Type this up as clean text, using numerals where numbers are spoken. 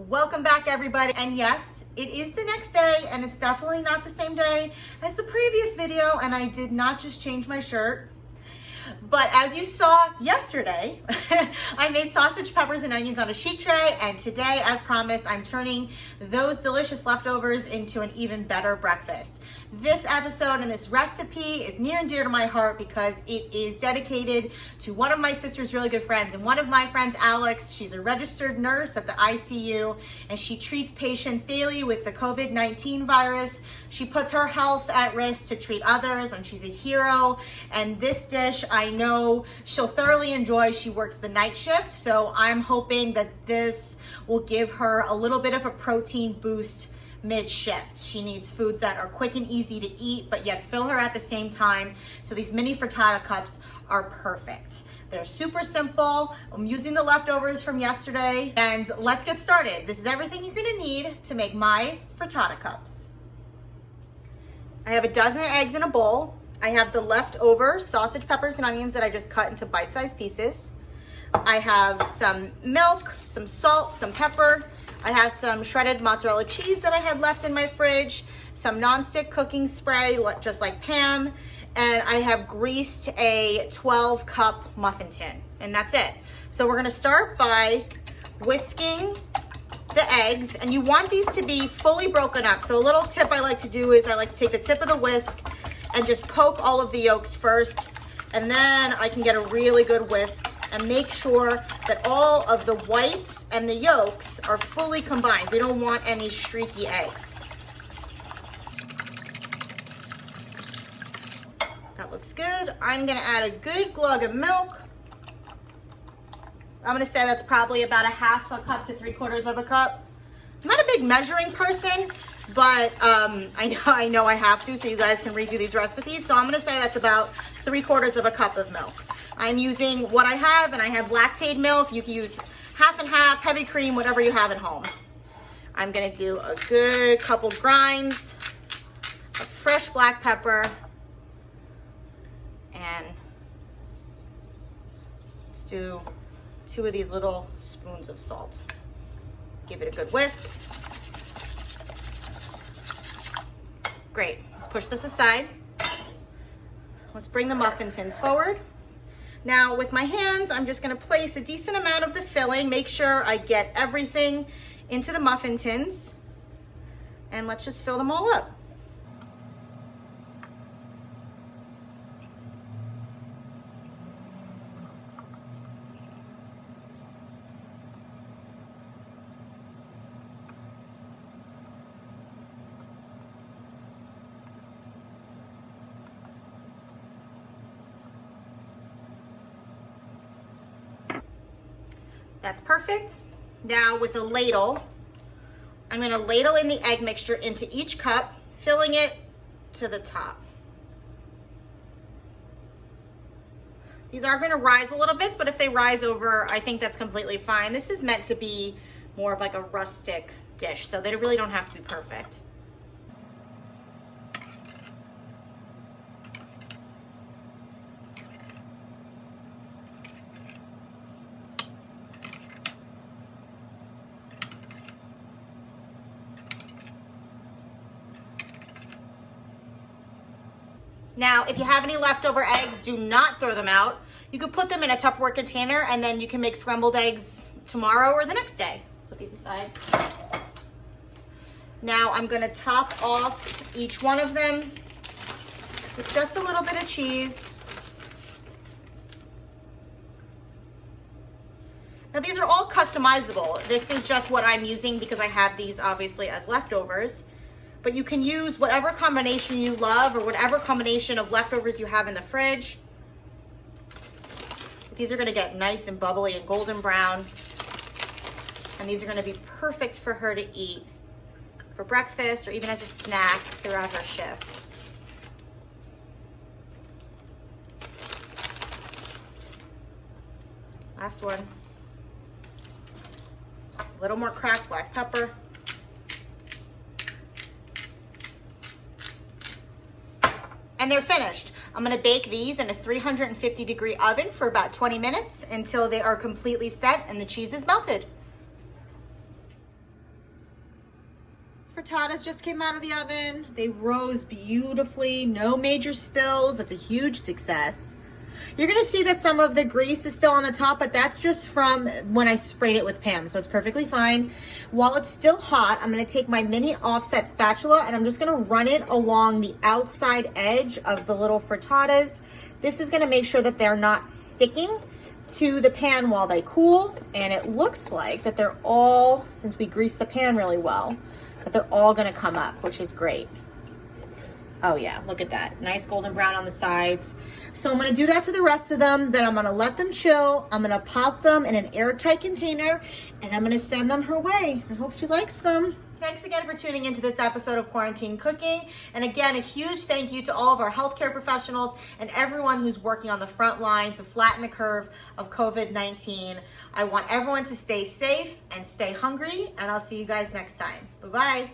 Welcome back, everybody. And yes, it is the next day, and it's definitely not the same day as the previous video, and I did not just change my shirt. But as you saw yesterday, I made sausage, peppers, and onions on a sheet tray, and today, as promised, I'm turning those delicious leftovers into an even better breakfast. This episode and this recipe is near and dear to my heart because it is dedicated to one of my sister's really good friends. And one of my friends, Alex, she's a registered nurse at the ICU, and she treats patients daily with the COVID-19 virus. She puts her health at risk to treat others, and she's a hero. And this dish, I know she'll thoroughly enjoy. She works the night shift, so I'm hoping that this will give her a little bit of a protein boost mid-shift. She needs foods that are quick and easy to eat, but yet fill her at the same time. So these mini frittata cups are perfect. They're super simple. I'm using the leftovers from yesterday, and let's get started. This is everything you're gonna need to make my frittata cups. I have a dozen eggs in a bowl. I have the leftover sausage, peppers, and onions that I just cut into bite-sized pieces. I have some milk, some salt, some pepper. I have some shredded mozzarella cheese that I had left in my fridge, some nonstick cooking spray, just like Pam, and I have greased a 12-cup muffin tin, and that's it. So we're gonna start by whisking the eggs, and you want these to be fully broken up. So a little tip I like to do is I like to take the tip of the whisk and just poke all of the yolks first, and then I can get a really good whisk and make sure that all of the whites and the yolks are fully combined. We don't want any streaky eggs. That looks good. I'm gonna add a good glug of milk. I'm gonna say that's probably about a half a cup to 3/4 of a cup. I'm not a big measuring person, but I know I have to, so you guys can redo these recipes. So I'm gonna say that's about 3/4 of a cup of milk. I'm using what I have, and I have lactate milk. You can use half and half, heavy cream, whatever you have at home. I'm gonna do a good couple grinds of fresh black pepper, and let's do 2 of these little spoons of salt. Give it a good whisk. Great, let's push this aside. Let's bring the muffin tins forward. Now with my hands, I'm just gonna place a decent amount of the filling, make sure I get everything into the muffin tins, and let's just fill them all up. That's perfect. Now with a ladle, I'm gonna ladle in the egg mixture into each cup, filling it to the top. These are gonna rise a little bit, but if they rise over, I think that's completely fine. This is meant to be more of like a rustic dish, so they really don't have to be perfect. Now, if you have any leftover eggs, do not throw them out. You could put them in a Tupperware container, and then you can make scrambled eggs tomorrow or the next day. Put these aside. Now I'm gonna top off each one of them with just a little bit of cheese. Now these are all customizable. This is just what I'm using because I have these obviously as leftovers. But you can use whatever combination you love or whatever combination of leftovers you have in the fridge. These are gonna get nice and bubbly and golden brown. And these are gonna be perfect for her to eat for breakfast or even as a snack throughout her shift. Last one. A little more cracked black pepper. And they're finished. I'm gonna bake these in a 350-degree oven for about 20 minutes until they are completely set and the cheese is melted. frittatas just came out of the oven. They rose beautifully, no major spills. It's a huge success. You're gonna see that some of the grease is still on the top, but that's just from when I sprayed it with Pam, so it's perfectly fine. While it's still hot, I'm gonna take my mini offset spatula and I'm just gonna run it along the outside edge of the little frittatas. This is gonna make sure that they're not sticking to the pan while they cool, and it looks like that they're all, since we greased the pan really well, that they're all gonna come up, which is great. Oh yeah, look at that. Nice golden brown on the sides. So I'm gonna do that to the rest of them, then I'm gonna let them chill. I'm gonna pop them in an airtight container, and I'm gonna send them her way. I hope she likes them. Thanks again for tuning into this episode of Quarantine Cooking. And again, a huge thank you to all of our healthcare professionals and everyone who's working on the front line to flatten the curve of COVID-19. I want everyone to stay safe and stay hungry, and I'll see you guys next time. Bye-bye.